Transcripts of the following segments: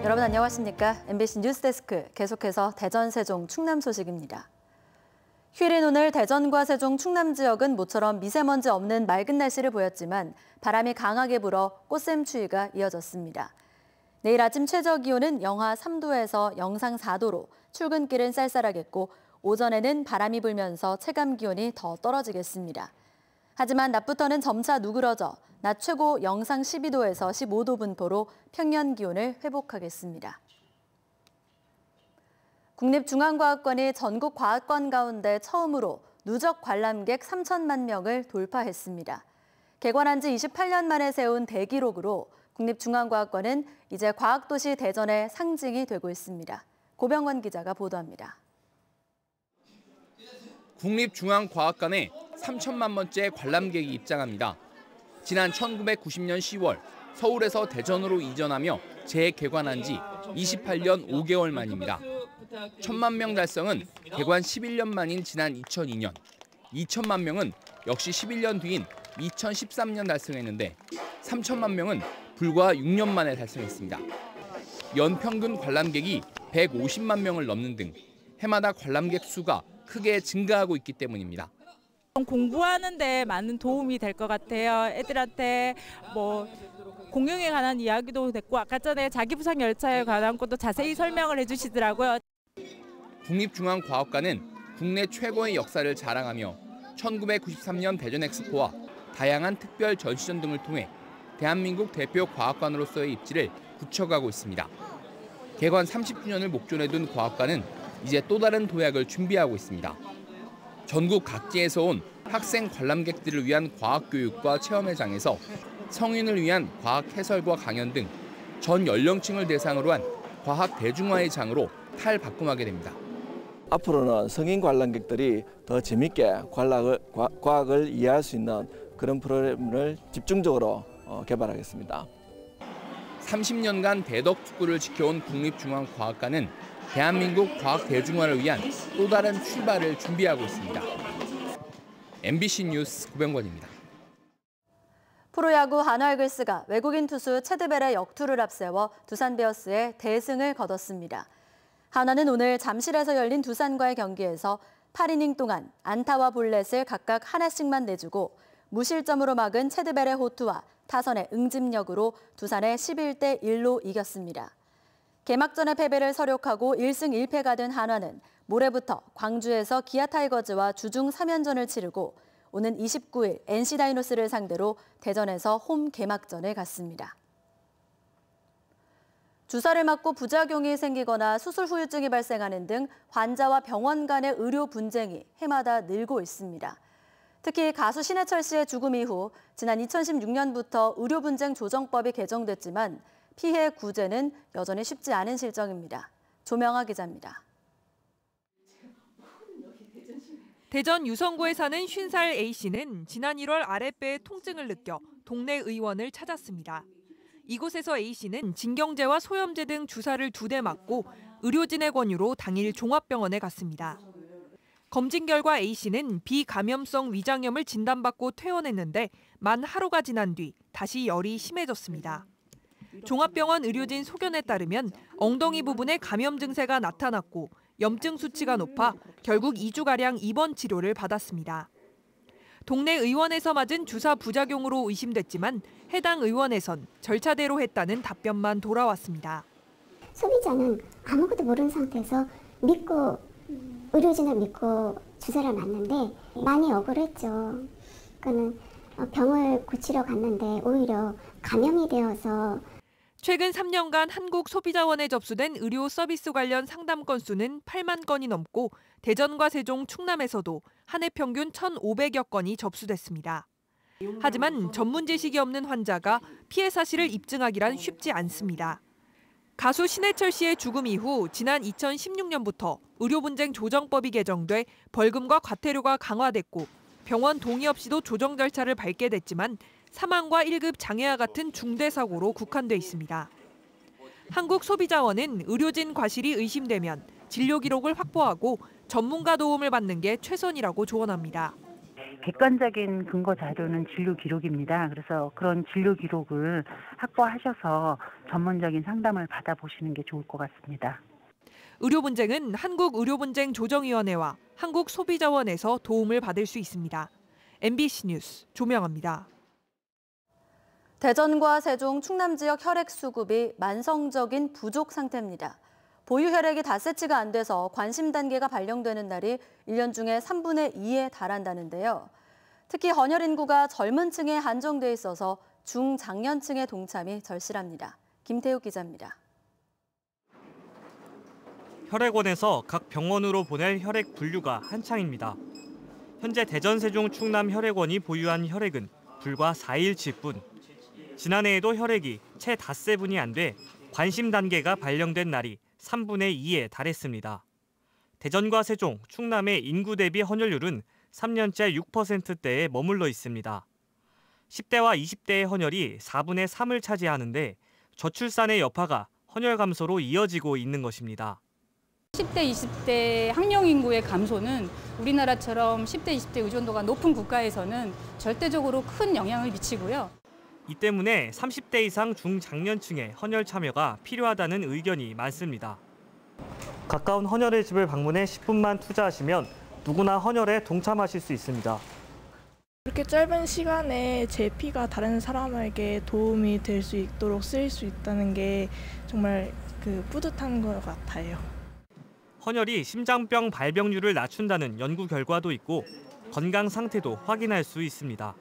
여러분 안녕하십니까? MBC 뉴스데스크 계속해서 대전, 세종, 충남 소식입니다. 휴일인 오늘 대전과 세종, 충남 지역은 모처럼 미세먼지 없는 맑은 날씨를 보였지만 바람이 강하게 불어 꽃샘추위가 이어졌습니다. 내일 아침 최저 기온은 영하 3도에서 영상 4도로 출근길은 쌀쌀하겠고 오전에는 바람이 불면서 체감 기온이 더 떨어지겠습니다. 하지만 낮부터는 점차 누그러져 낮 최고 영상 12도에서 15도 분포로 평년 기온을 회복하겠습니다. 국립중앙과학관이 전국 과학관 가운데 처음으로 누적 관람객 3천만 명을 돌파했습니다. 개관한 지 28년 만에 세운 대기록으로 국립중앙과학관은 이제 과학도시 대전의 상징이 되고 있습니다. 고병원 기자가 보도합니다. 국립중앙과학관에 3천만 번째 관람객이 입장합니다. 지난 1990년 10월 서울에서 대전으로 이전하며 재개관한 지 28년 5개월 만입니다. 1,000만 명 달성은 개관 11년 만인 지난 2002년, 2천만 명은 역시 11년 뒤인 2013년 달성했는데 3천만 명은 불과 6년 만에 달성했습니다. 연평균 관람객이 150만 명을 넘는 등 해마다 관람객 수가 크게 증가하고 있기 때문입니다. 공부하는 데 많은 도움이 될 것 같아요. 애들한테 공룡에 관한 이야기도 됐고 아까 전에 자기부상 열차에 관한 것도 자세히 설명을 해주시더라고요. 국립중앙과학관은 국내 최고의 역사를 자랑하며 1993년 대전 엑스포와 다양한 특별 전시전 등을 통해 대한민국 대표 과학관으로서의 입지를 굳혀가고 있습니다. 개관 30주년을 목전에 둔 과학관은 이제 또 다른 도약을 준비하고 있습니다. 전국 각지에서 온 학생 관람객들을 위한 과학교육과 체험회장에서 성인을 위한 과학 해설과 강연 등 전 연령층을 대상으로 한 과학 대중화의 장으로 탈바꿈하게 됩니다. 앞으로는 성인 관람객들이 더 재밌게 과학을 이해할 수 있는 그런 프로그램을 집중적으로 개발하겠습니다. 30년간 대덕 특구를 지켜온 국립중앙과학관은 대한민국 과학 대중화를 위한 또 다른 출발을 준비하고 있습니다. MBC 뉴스 고병권입니다. 프로야구 한화이글스가 외국인 투수 체드벨의 역투를 앞세워 두산 베어스의 대승을 거뒀습니다. 한화는 오늘 잠실에서 열린 두산과의 경기에서 8이닝 동안 안타와 볼넷을 각각 하나씩만 내주고 무실점으로 막은 체드벨의 호투와 타선의 응집력으로 두산의 11대 1로 이겼습니다. 개막전의 패배를 서력하고 1승 1패가 된 한화는 모레부터 광주에서 기아 타이거즈와 주중 3연전을 치르고 오는 29일 NC 다이노스를 상대로 대전에서 홈 개막전을 갖습니다. 주사를 맞고 부작용이 생기거나 수술 후유증이 발생하는 등 환자와 병원 간의 의료 분쟁이 해마다 늘고 있습니다. 특히 가수 신해철 씨의 죽음 이후 지난 2016년부터 의료 분쟁 조정법이 개정됐지만 피해 구제는 여전히 쉽지 않은 실정입니다. 조명아 기자입니다. 대전 유성구에 사는 50살 A씨는 지난 1월 아랫배에 통증을 느껴 동네 의원을 찾았습니다. 이곳에서 A씨는 진경제와 소염제 등 주사를 2대 맞고 의료진의 권유로 당일 종합병원에 갔습니다. 검진 결과 A씨는 비감염성 위장염을 진단받고 퇴원했는데 만 하루가 지난 뒤 다시 열이 심해졌습니다. 종합병원 의료진 소견에 따르면 엉덩이 부분에 감염 증세가 나타났고 염증 수치가 높아 결국 2주가량 입원 치료를 받았습니다. 동네 의원에서 맞은 주사 부작용으로 의심됐지만 해당 의원에선 절차대로 했다는 답변만 돌아왔습니다. 소비자는 아무것도 모르는 상태에서 의료진을 믿고 주사를 맞는데 많이 억울했죠. 그러니까는 병을 고치러 갔는데 오히려 감염이 되어서 최근 3년간 한국소비자원에 접수된 의료 서비스 관련 상담 건수는 8만 건이 넘고 대전과 세종, 충남에서도 한 해 평균 1,500여 건이 접수됐습니다. 하지만 전문 지식이 없는 환자가 피해 사실을 입증하기란 쉽지 않습니다. 가수 신해철 씨의 죽음 이후 지난 2016년부터 의료분쟁 조정법이 개정돼 벌금과 과태료가 강화됐고 병원 동의 없이도 조정 절차를 밟게 됐지만 사망과 1급 장애와 같은 중대 사고로 국한돼 있습니다. 한국소비자원은 의료진 과실이 의심되면 진료 기록을 확보하고 전문가 도움을 받는 게 최선이라고 조언합니다. 객관적인 근거 자료는 진료 기록입니다. 그래서 그런 진료 기록을 확보하셔서 전문적인 상담을 받아보시는 게 좋을 것 같습니다. 의료분쟁은 한국의료분쟁조정위원회와 한국소비자원에서 도움을 받을 수 있습니다. MBC 뉴스 조명아입니다. 대전과 세종, 충남 지역 혈액 수급이 만성적인 부족 상태입니다. 보유 혈액이 닷새치가 안 돼서 관심 단계가 발령되는 날이 1년 중에 3분의 2에 달한다는데요. 특히 헌혈 인구가 젊은 층에 한정돼 있어서 중장년층의 동참이 절실합니다. 김태욱 기자입니다. 혈액원에서 각 병원으로 보낼 혈액 분류가 한창입니다. 현재 대전, 세종, 충남 혈액원이 보유한 혈액은 불과 4일치뿐. 지난해에도 혈액이 채 닷새분이 안 돼 관심 단계가 발령된 날이 3분의 2에 달했습니다. 대전과 세종, 충남의 인구 대비 헌혈률은 3년째 6%대에 머물러 있습니다. 10대와 20대의 헌혈이 4분의 3을 차지하는데 저출산의 여파가 헌혈 감소로 이어지고 있는 것입니다. 10대, 20대 학령 인구의 감소는 우리나라처럼 10대, 20대 의존도가 높은 국가에서는 절대적으로 큰 영향을 미치고요. 이 때문에 30대 이상 중장년층의 헌혈 참여가 필요하다는 의견이 많습니다. 가까운 헌혈의 집을 방문해 10분만 투자하시면 누구나 헌혈에 동참하실 수 있습니다. 이렇게 짧은 시간에 제 피가 다른 사람에게 도움이 될 수 있도록 쓰일 수 있다는 게 정말 뿌듯한 것 같아요. 헌혈이 심장병 발병률을 낮춘다는 연구 결과도 있고 건강 상태도 확인할 수 있습니다.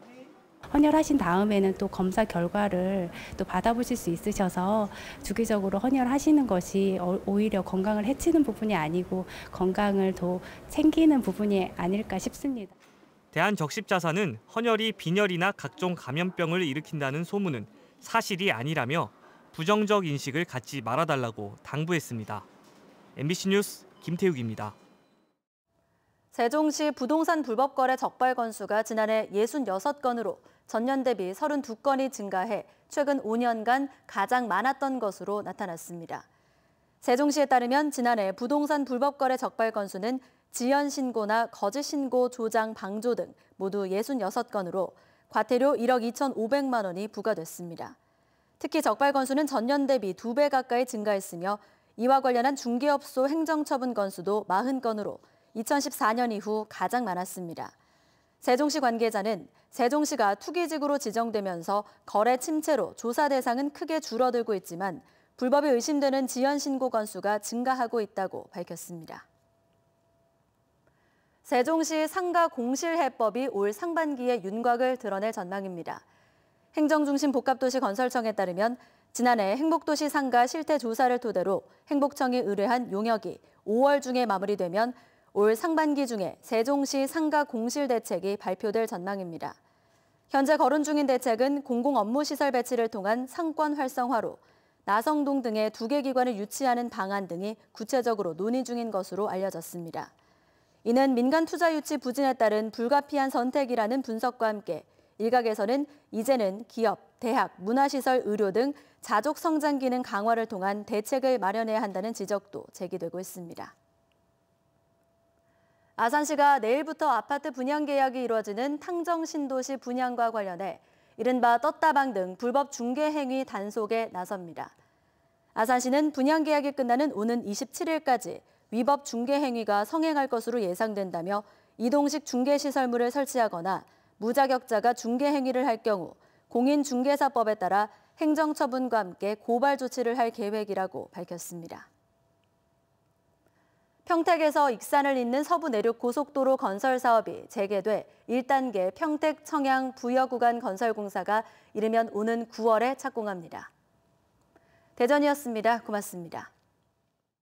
헌혈하신 다음에는 또 검사 결과를 또 받아보실 수 있으셔서 주기적으로 헌혈하시는 것이 오히려 건강을 해치는 부분이 아니고 건강을 더 챙기는 부분이 아닐까 싶습니다. 대한적십자사는 헌혈이 빈혈이나 각종 감염병을 일으킨다는 소문은 사실이 아니라며 부정적 인식을 갖지 말아달라고 당부했습니다. MBC 뉴스 김태욱입니다. 세종시 부동산 불법 거래 적발 건수가 지난해 66건으로 전년 대비 32건이 증가해 최근 5년간 가장 많았던 것으로 나타났습니다. 세종시에 따르면 지난해 부동산 불법 거래 적발 건수는 지연 신고나 거짓 신고, 조장, 방조 등 모두 66건으로 과태료 1억 2,500만 원이 부과됐습니다. 특히 적발 건수는 전년 대비 2배 가까이 증가했으며 이와 관련한 중개업소 행정처분 건수도 40건으로 2014년 이후 가장 많았습니다. 세종시 관계자는 세종시가 투기직으로 지정되면서 거래 침체로 조사 대상은 크게 줄어들고 있지만 불법이 의심되는 지연 신고 건수가 증가하고 있다고 밝혔습니다. 세종시 상가 공실 해법이 올 상반기에 윤곽을 드러낼 전망입니다. 행정중심 복합도시 건설청에 따르면 지난해 행복도시 상가 실태 조사를 토대로 행복청이 의뢰한 용역이 5월 중에 마무리되면 올 상반기 중에 세종시 상가 공실 대책이 발표될 전망입니다. 현재 거론 중인 대책은 공공업무시설 배치를 통한 상권 활성화로 나성동 등의 2개 기관을 유치하는 방안 등이 구체적으로 논의 중인 것으로 알려졌습니다. 이는 민간 투자 유치 부진에 따른 불가피한 선택이라는 분석과 함께 일각에서는 이제는 기업, 대학, 문화시설, 의료 등 자족 성장 기능 강화를 통한 대책을 마련해야 한다는 지적도 제기되고 있습니다. 아산시가 내일부터 아파트 분양 계약이 이루어지는 탕정신도시 분양과 관련해 이른바 떴다방 등 불법 중개 행위 단속에 나섭니다. 아산시는 분양 계약이 끝나는 오는 27일까지 위법 중개 행위가 성행할 것으로 예상된다며 이동식 중개시설물을 설치하거나 무자격자가 중개 행위를 할 경우 공인중개사법에 따라 행정처분과 함께 고발 조치를 할 계획이라고 밝혔습니다. 평택에서 익산을 잇는 서부 내륙 고속도로 건설 사업이 재개돼 1단계 평택 청양 부여 구간 건설 공사가 이르면 오는 9월에 착공합니다. 대전이었습니다. 고맙습니다.